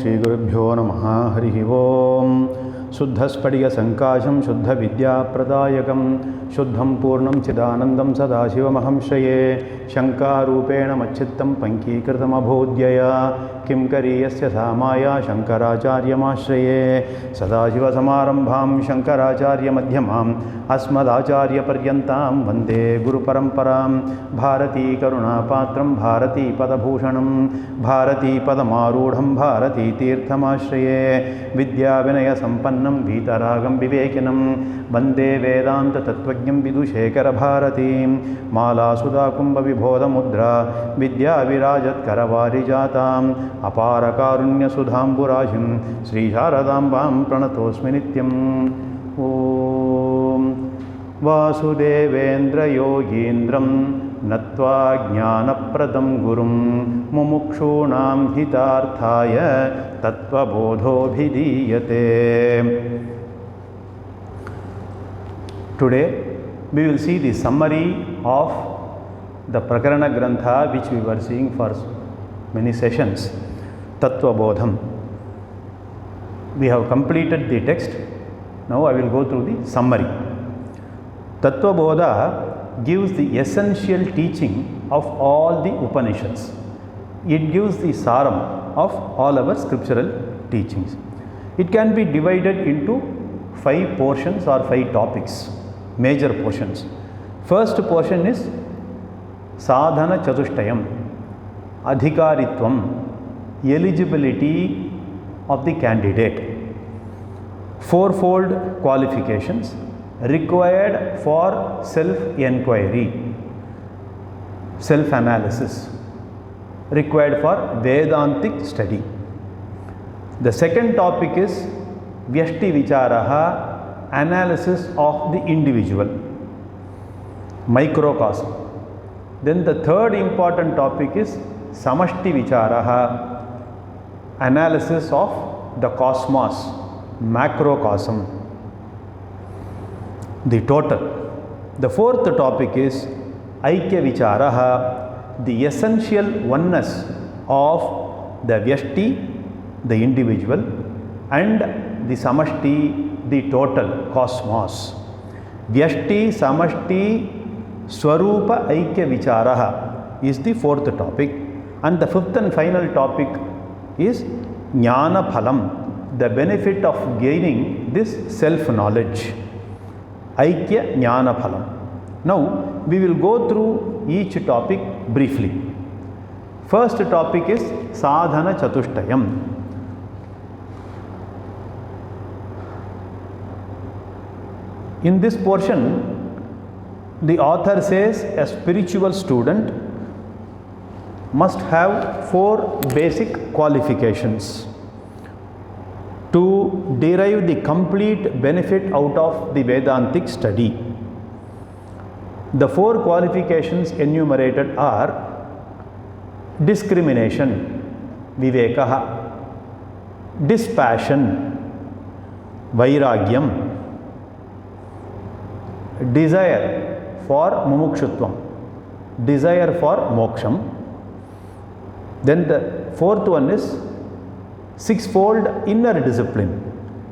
Shri Gurubhyo Namaha Harihi Om. Shuddhaspadiga Sankasham Shuddha Vidya Pradayakam Shuddham Purnam Chidanandam Sadashivamaham Shraye Shankarupena Machittam Pankikritam Abhodhyaya Kim Kariyasya Samaya Shankaracharya Mashraye Sadashiva Samarambham Shankaracharya Madhyamam Asmadacharya Paryantam Vande Guru Paramparam Bharati Karuna Patram Bharati Padabhushanam Bharati Padamarudham Bharati Tirthamashraye Vidya Vinaya Sampannam Vitaragam Vivekinam Vande Vedanta Tattvabodham Vidushekara Bharatim Mala Sudha Kumbha Vibhoda Mudra Vidya Virajat Karavari Jatam Apara Karunya Sudham Burajim Sri Sharadambam Pranatosmi Nityam Om Vasudevendra Yogindram Natva Jnanapradam Gurum Mumukshunam Hitarthaya Tattvabodho Bhidiyate. Today we will see the summary of the Prakarana Grantha which we were seeing for many sessions, Tattvabodham. We have completed the text. Now I will go through the summary. Tattvabodha gives the essential teaching of all the Upanishads. It gives the saram of all our scriptural teachings. It can be divided into 5 portions or 5 topics, major portions. First portion is Sadhana Chatushtayam, Adhikaritvam, eligibility of the candidate, 4-fold qualifications required for self-enquiry, self-analysis, required for Vedantic study. The second topic is Vyashti Vicharaha, analysis of the individual, microcosm. Then the third important topic is Samashti Vicharaha, analysis of the cosmos, macrocosm, the total. The fourth topic is Aikya Vicharaha, the essential oneness of the Vyashti, the individual, and the Samashti, the total, cosmos. Vyashti, Samashti, Swarupa Aikya Vicharaha is the fourth topic. And the fifth and final topic is Jnana Phalam, the benefit of gaining this self-knowledge. Aikya Jnana Phalam. Now, we will go through each topic briefly. First topic is Sadhana Chatushtayam. In this portion, the author says a spiritual student must have 4 basic qualifications to derive the complete benefit out of the Vedantic study. The 4 qualifications enumerated are discrimination, vivekaha, dispassion, vairagyam, desire for mumukshutvam, desire for moksham. Then the fourth one is 6-fold inner discipline,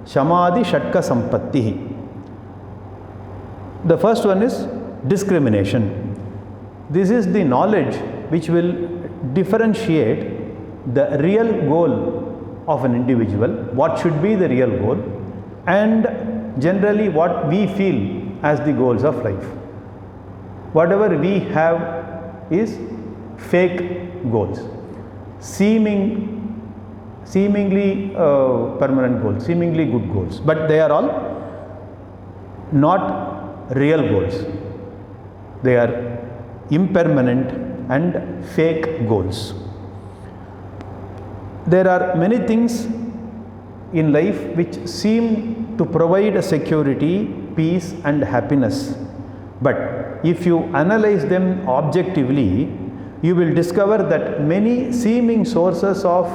Shamadhi Shatka Sampatti. The first one is discrimination. This is the knowledge which will differentiate the real goal of an individual, what should be the real goal, and generally what we feel as the goals of life. Whatever we have is fake goals, seemingly permanent goals, seemingly good goals, but they are all not real goals. They are impermanent and fake goals. There are many things in life which seem to provide a security, peace and happiness, but if you analyze them objectively, you will discover that many seeming sources of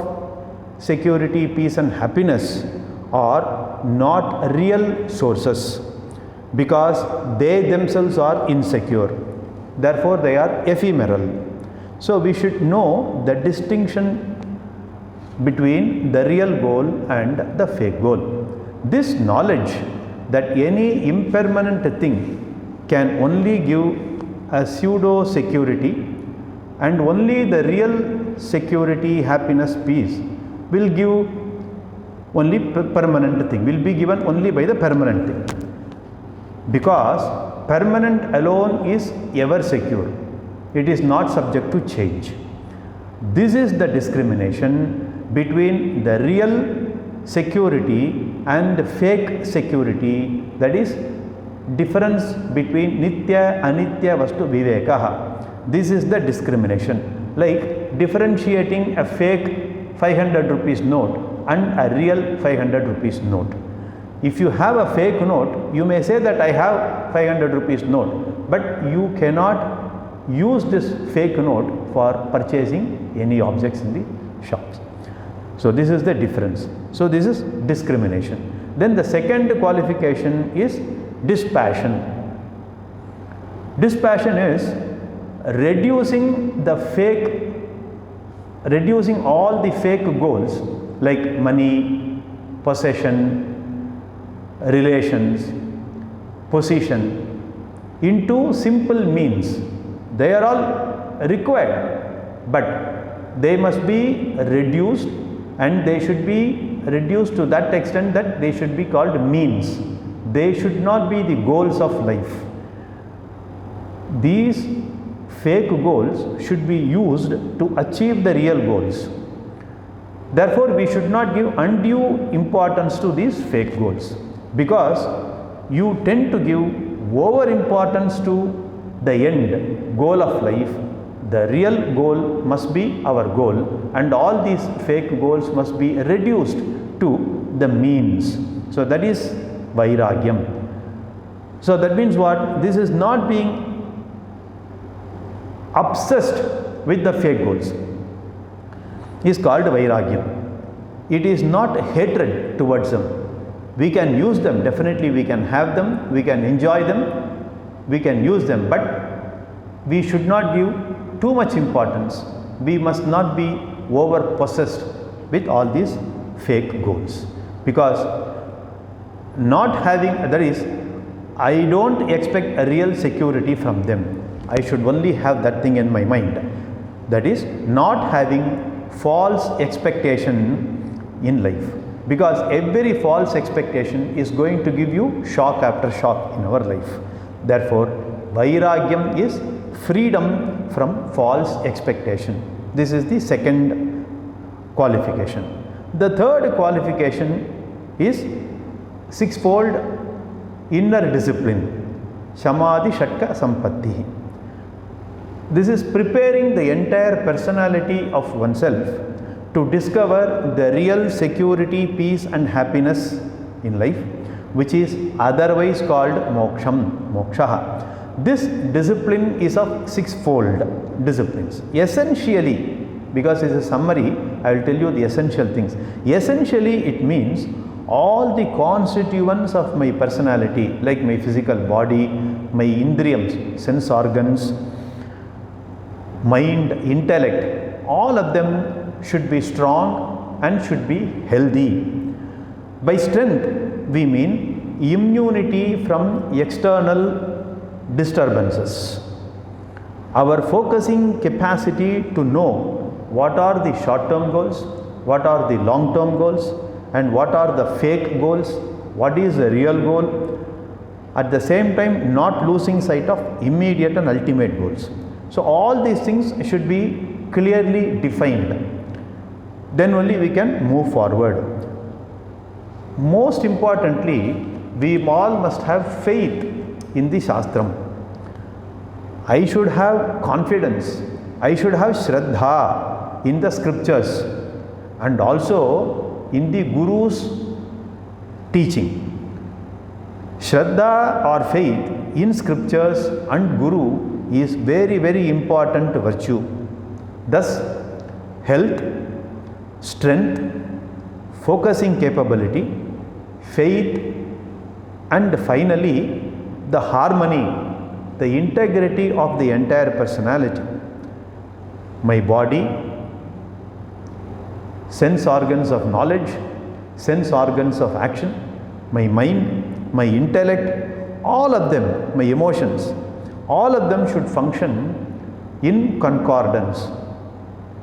security, peace and happiness are not real sources because they themselves are insecure. Therefore, they are ephemeral. So, we should know the distinction between the real goal and the fake goal. This knowledge that any impermanent thing can only give a pseudo security, and only the real security, happiness, peace will give only permanent thing, will be given only by the permanent thing, because permanent alone is ever secure, it is not subject to change. This is the discrimination between the real security and fake security, that is difference between nitya anitya vastu vivekaha. This is the discrimination, like differentiating a fake 500 rupees note and a real 500 rupees note. If you have a fake note, you may say that I have 500 rupees note, but you cannot use this fake note for purchasing any objects in the shops. So this is the difference. So this is discrimination. Then the second qualification is dispassion. Dispassion is reducing all the fake goals like money, possession, relations, position into simple means. They are all required, but they must be reduced, and they should be reduced to that extent that they should be called means. They should not be the goals of life. These fake goals should be used to achieve the real goals. Therefore, we should not give undue importance to these fake goals, because you tend to give over importance to the end goal of life. The real goal must be our goal, and all these fake goals must be reduced to the means. So that is vairagyam. So that means what? This is not being obsessed with the fake goals. Is called vairagyam. It is not hatred towards them. We can use them, definitely we can have them, we can enjoy them, we can use them, but we should not give too much importance. We must not be over possessed with all these fake goals, because not having, that is, I don't expect a real security from them. I should only have that thing in my mind. That is not having false expectation in life, because every false expectation is going to give you shock after shock in our life. Therefore, vairagyam is freedom from false expectation. This is the second qualification. The third qualification is sixfold inner discipline, samadhi shatka sampatti. This is preparing the entire personality of oneself to discover the real security, peace and happiness in life, which is otherwise called moksham, moksha. This discipline is of sixfold disciplines. Essentially, because it is a summary, I will tell you the essential things. Essentially, it means all the constituents of my personality, like my physical body, my indriyams, sense organs, mind, intellect, all of them should be strong and should be healthy. By strength, we mean immunity from external disturbances. Our focusing capacity to know what are the short-term goals, what are the long-term goals, and what are the fake goals, what is the real goal, at the same time not losing sight of immediate and ultimate goals. So all these things should be clearly defined. Then only we can move forward. Most importantly, we all must have faith in the Shastram. I should have confidence, I should have Shraddha in the scriptures and also in the Guru's teaching. Shraddha or faith in scriptures and Guru is very, very important virtue. Thus, health, strength, focusing capability, faith, and finally the harmony, the integrity of the entire personality. My body, sense organs of knowledge, sense organs of action, my mind, my intellect, all of them, my emotions, all of them should function in concordance.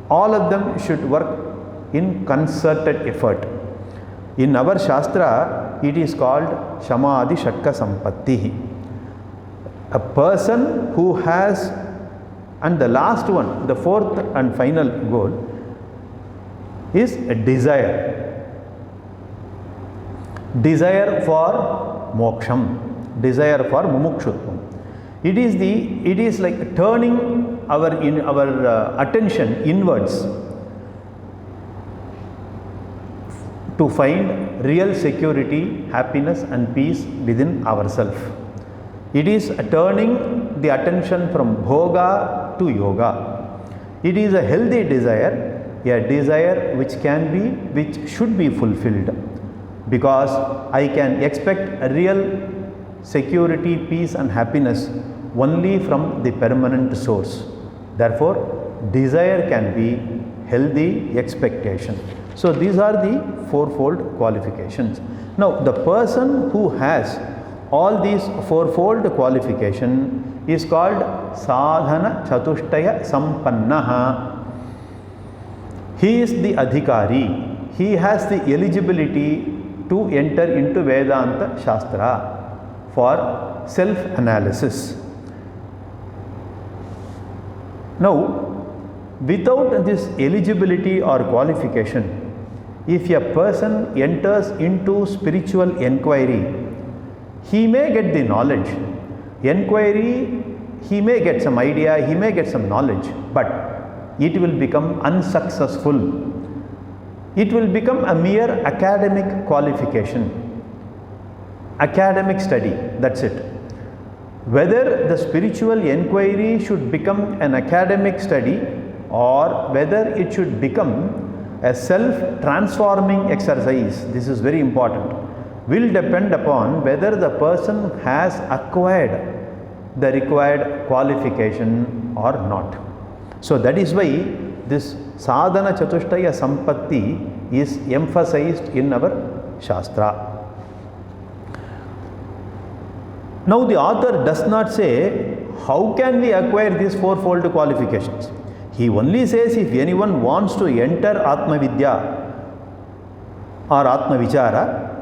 All of them should work in concerted effort. In our Shastra, it is called Shamadhi Shatka Sampatti. A person who has, and the last one, the fourth and final goal, is a desire. Desire for moksham, desire for mumukshutvam. It is like turning our attention inwards to find real security, happiness and peace within ourselves. It is turning the attention from bhoga to yoga. It is a healthy desire, a desire which should be fulfilled, because I can expect a real security, peace and happiness only from the permanent source. Therefore, desire can be healthy expectation. So these are the fourfold qualifications. Now, the person who has all these fourfold qualification is called sadhana chatushtaya sampannaha. He is the adhikari. He has the eligibility to enter into Vedanta Shastra for self-analysis. Now, without this eligibility or qualification, if a person enters into spiritual inquiry, he may get the knowledge. Inquiry, he may get some idea, he may get some knowledge, but it will become unsuccessful. It will become a mere academic qualification, academic study, that's it. Whether the spiritual inquiry should become an academic study or whether it should become a self-transforming exercise, this is very important, will depend upon whether the person has acquired the required qualification or not. So that is why this sadhana chatushtaya sampatti is emphasized in our Shastra. Now the author does not say how can we acquire these fourfold qualifications. He only says if anyone wants to enter Atma Vidya or Atma Vichara,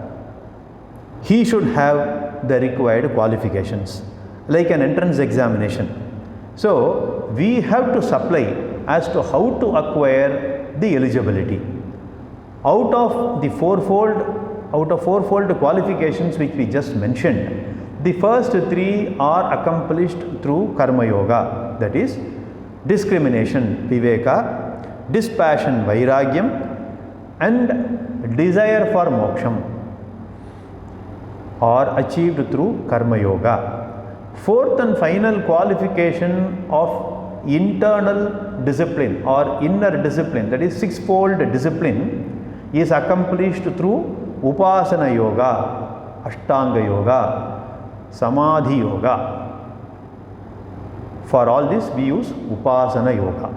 he should have the required qualifications, like an entrance examination. So we have to supply as to how to acquire the eligibility. Out of fourfold qualifications which we just mentioned, the first three are accomplished through Karma Yoga, that is discrimination, Viveka, dispassion, Vairagyam, and desire for moksham are achieved through Karma Yoga. Fourth and final qualification of internal discipline or inner discipline, that is sixfold discipline, is accomplished through Upasana Yoga, Ashtanga Yoga, Samadhi Yoga. For all this we use Upasana Yoga.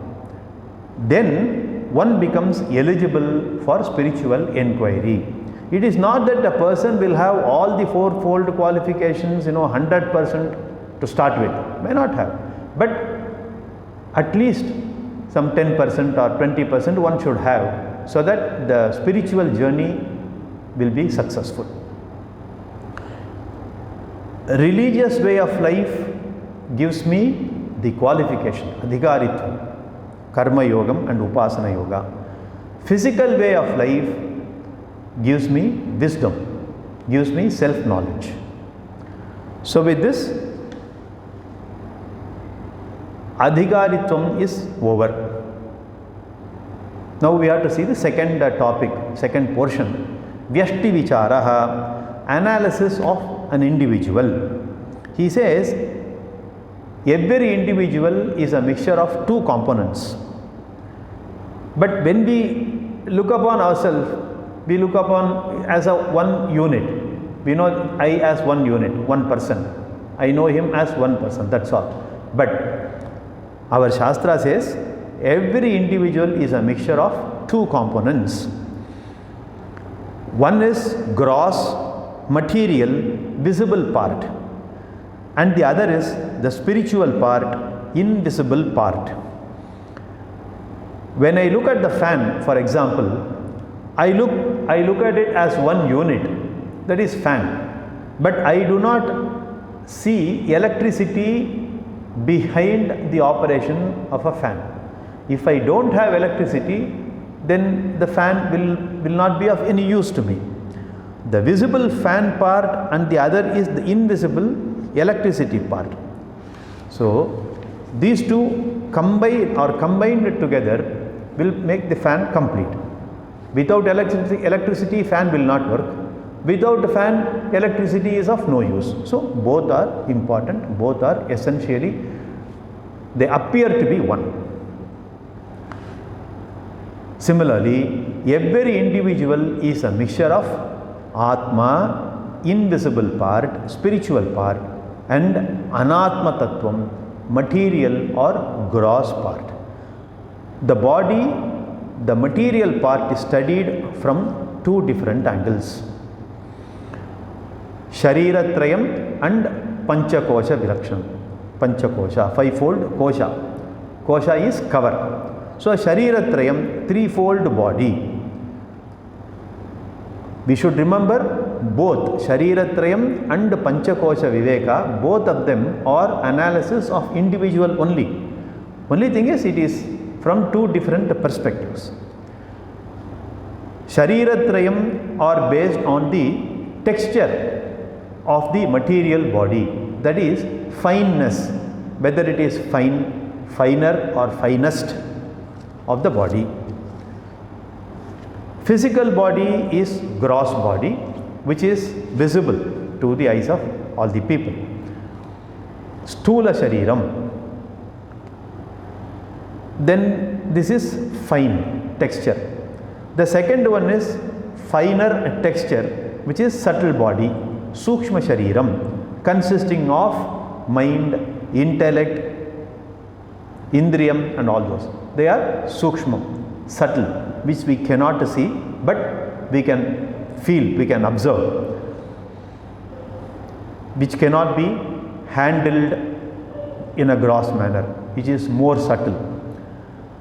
Then one becomes eligible for spiritual inquiry. It is not that a person will have all the fourfold qualifications, 100% to start with. May not have. But at least some 10% or 20% one should have, so that the spiritual journey will be successful. Religious way of life gives me the qualification, adhikaritvam, karma yogam and upasana yoga. Physical way of life gives me wisdom, gives me self-knowledge. So with this, adhikaritvam is over. Now we have to see the second topic, second portion, vyashti vicharaha, analysis of an individual. He says every individual is a mixture of two components. But when we look upon ourselves, we look upon as a one unit. We know I as one unit, one person. I know him as one person, that's all. But our Shastra says every individual is a mixture of two components. One is gross, material, visible part, and the other is the spiritual part, invisible part. When I look at the fan, for example, I look at it as one unit, that is fan, but I do not see electricity behind the operation of a fan. If I don't have electricity, then the fan will not be of any use to me. The visible fan part and the other is the invisible electricity part. So these two combined together will make the fan complete. Without electricity, fan will not work. Without the fan, electricity is of no use. So both are important, both are essentially, they appear to be one. Similarly, every individual is a mixture of Atma, invisible part, spiritual part, and Anatma Tattvam, material or gross part. The body, the material part is studied from two different angles. Shariratrayam and Panchakosha Vilakshanam. Panchakosha, fivefold kosha. Kosha is cover. So Shariratrayam, threefold body. We should remember both Shariratrayam and Panchakosha Viveka, both of them are analysis of individual only. Only thing is, it is from two different perspectives. Shariratrayam are based on the texture of the material body, that is fineness, whether it is finer or finest of the body. Physical body is gross body, which is visible to the eyes of all the people. Stula Shariram. Then this is fine texture. The second one is finer texture, which is subtle body, Sukshma Shariram, consisting of mind, intellect, Indriyam and all those. They are Sukshma, subtle, which we cannot see, but we can feel, we can observe, which cannot be handled in a gross manner, which is more subtle.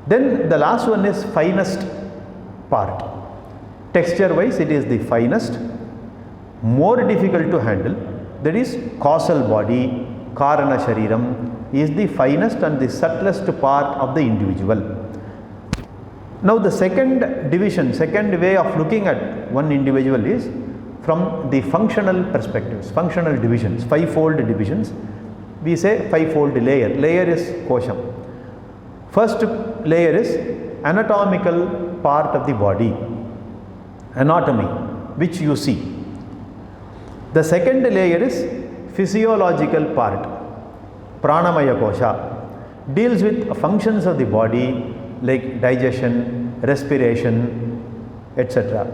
Then the last one is finest part. Texture wise, it is the finest, more difficult to handle, that is causal body, Karana Shariram, is the finest and the subtlest part of the individual. Now the second division, second way of looking at one individual is from the functional perspectives, functional divisions, fivefold divisions. We say fivefold layer. Layer is kosham. First layer is anatomical part of the body, anatomy, which you see. The second layer is physiological part, pranamaya kosha, deals with functions of the body like digestion, respiration, etc.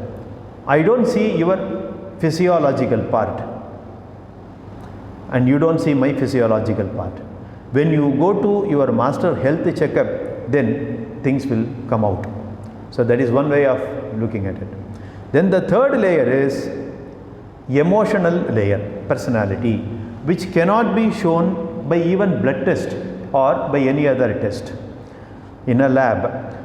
I don't see your physiological part and you don't see my physiological part. When you go to your master health checkup, then things will come out. So that is one way of looking at it. Then the third layer is emotional layer, personality, which cannot be shown by even blood test or by any other test in a lab.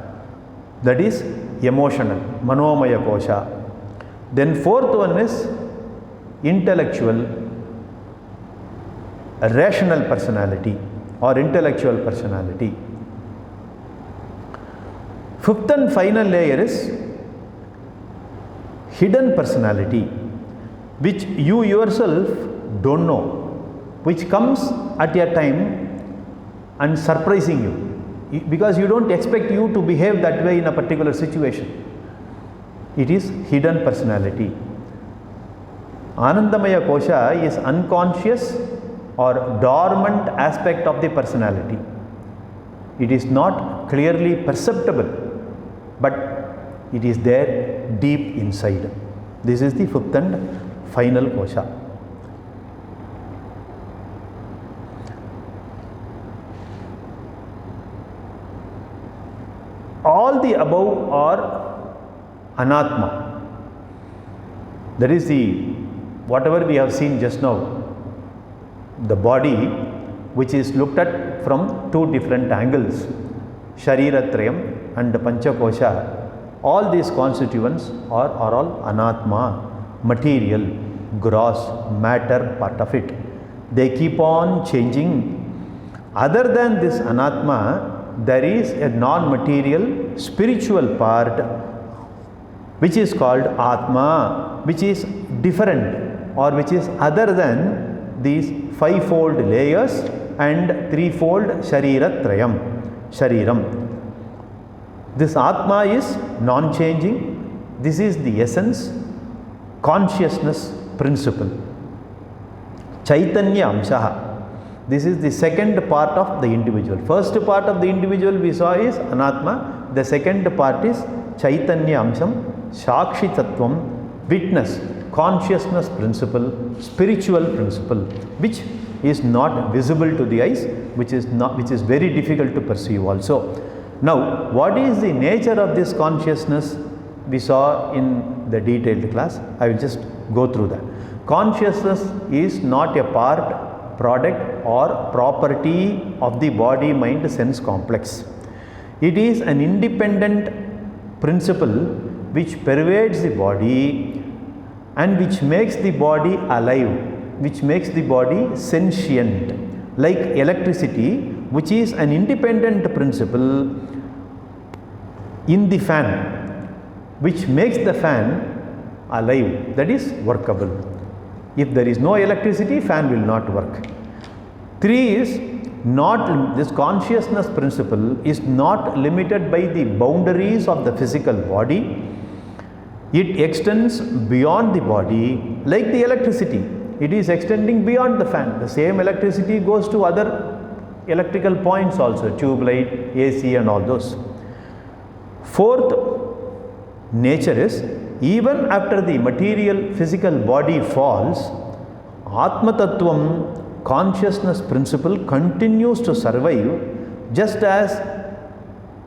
That is emotional, manomaya kosha. Then fourth one is intellectual, rational personality or intellectual personality. Fifth and final layer is hidden personality, which you yourself don't know, which comes at a time and surprising you, because you don't expect you to behave that way in a particular situation. It is hidden personality. Anandamaya kosha is unconscious or dormant aspect of the personality. It is not clearly perceptible, but it is there deep inside. This is the fifth and final kosha. the above are anatma. That is whatever we have seen just now, the body which is looked at from two different angles, Shariratrayam and Panchakosha, all these constituents are all anatma, material, gross, matter part of it. They keep on changing. Other than this anatma, there is a non-material spiritual part which is called atma, which is different or which is other than these fivefold layers and threefold shariram. This atma is non-changing. This is the essence, consciousness principle. Chaitanya amshaha. This is the second part of the individual. First part of the individual we saw is anatma. The second part is Chaitanya amsham, Shakshi tattvam, witness, consciousness principle, spiritual principle, which is not visible to the eyes, which is very difficult to perceive also. Now, what is the nature of this consciousness? We saw in the detailed class. I will just go through that. Consciousness is not a part, product or property of the body mind sense complex. It is an independent principle which pervades the body and which makes the body alive, which makes the body sentient, like electricity, which is an independent principle in the fan, which makes the fan alive, that is workable. If there is no electricity, fan will not work. 3 is this consciousness principle is not limited by the boundaries of the physical body. It extends beyond the body like the electricity. It is extending beyond the fan. The same electricity goes to other electrical points also, tube light, AC and all those. 4th nature is, even after the material physical body falls, Atma Tattvam, consciousness principle continues to survive, just as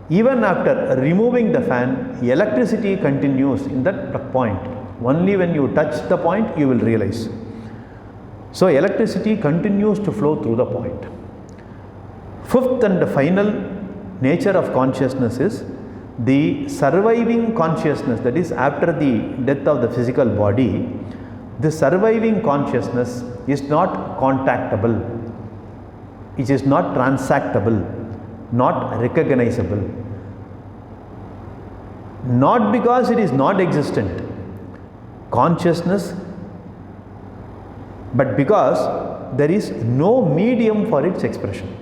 even after removing the fan, electricity continues in that point. Only when you touch the point, you will realize. So, electricity continues to flow through the point. 5th and final nature of consciousness is the surviving consciousness, that is after the death of the physical body. The surviving consciousness is not contactable, it is not transactable, not recognizable. Not because it is not existent, consciousness, but because there is no medium for its expression.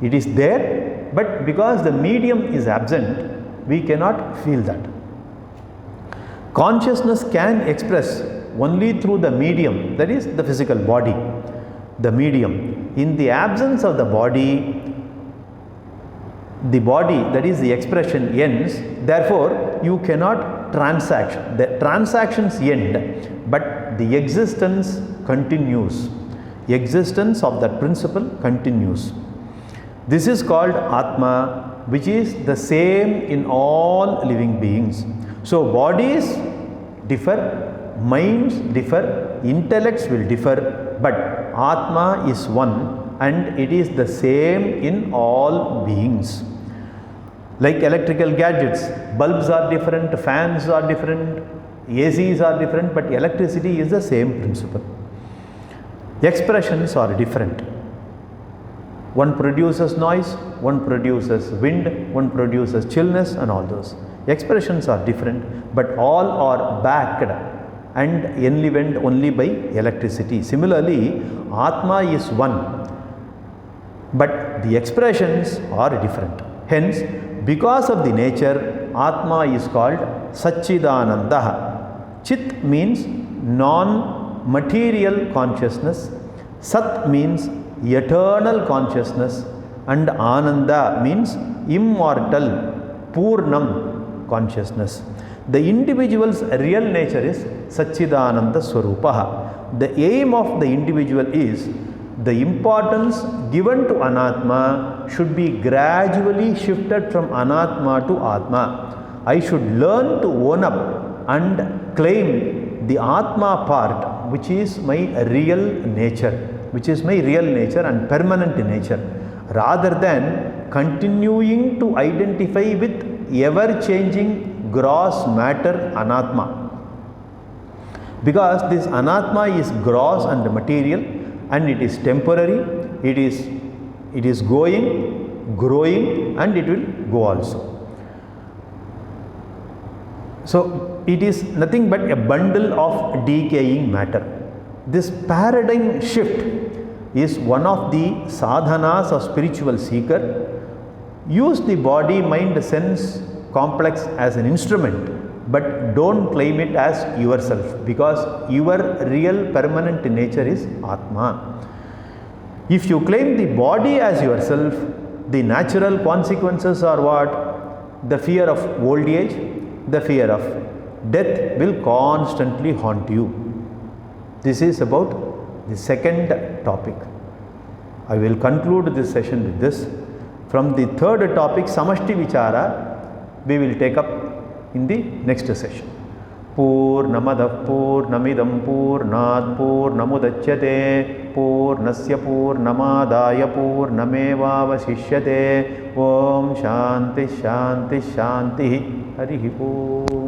It is there, but because the medium is absent, we cannot feel that. Consciousness can express only through the medium, that is the physical body, the medium. In the absence of the body, that is the expression, ends. Therefore, you cannot transact. The transactions end, but the existence continues. Existence of that principle continues. This is called Atma, which is the same in all living beings. So, bodies differ, minds differ, intellects will differ, but Atma is one and it is the same in all beings. Like electrical gadgets, bulbs are different, fans are different, ACs are different, but electricity is the same principle. Expressions are different. One produces noise, one produces wind, one produces chillness and all those. Expressions are different, but all are backed and enlivened only by electricity. Similarly, Atma is one, but the expressions are different. Hence, because of the nature, Atma is called Satchidananda. Chit means non-material consciousness, Sat means eternal consciousness, and Ananda means immortal, Purnam consciousness. The individual's real nature is Satchidananda Swarupaha. The aim of the individual is the importance given to Anatma should be gradually shifted from Anatma to Atma. I should learn to own up and claim the Atma part, which is my real nature, and permanent nature, rather than continuing to identify with ever-changing gross matter Anatma. Because this Anatma is gross and material, and it is temporary, it is going, growing, and it will go also. So it is nothing but a bundle of decaying matter. This paradigm shift is one of the sadhanas of spiritual seeker. Use the body, mind, sense complex as an instrument, but don't claim it as yourself, because your real permanent nature is Atma. If you claim the body as yourself, the natural consequences are what? The fear of old age, the fear of death will constantly haunt you. This is about the second topic. I will conclude this session with this. From the third topic, Samashti Vichara, we will take up in the next session. Purnamadav Purnamidam Purnat Purnamudachyate Purnasya Purnamadaya Purnameva Vasishyate. Om Shanti Shanti Shanti. Harihi Om.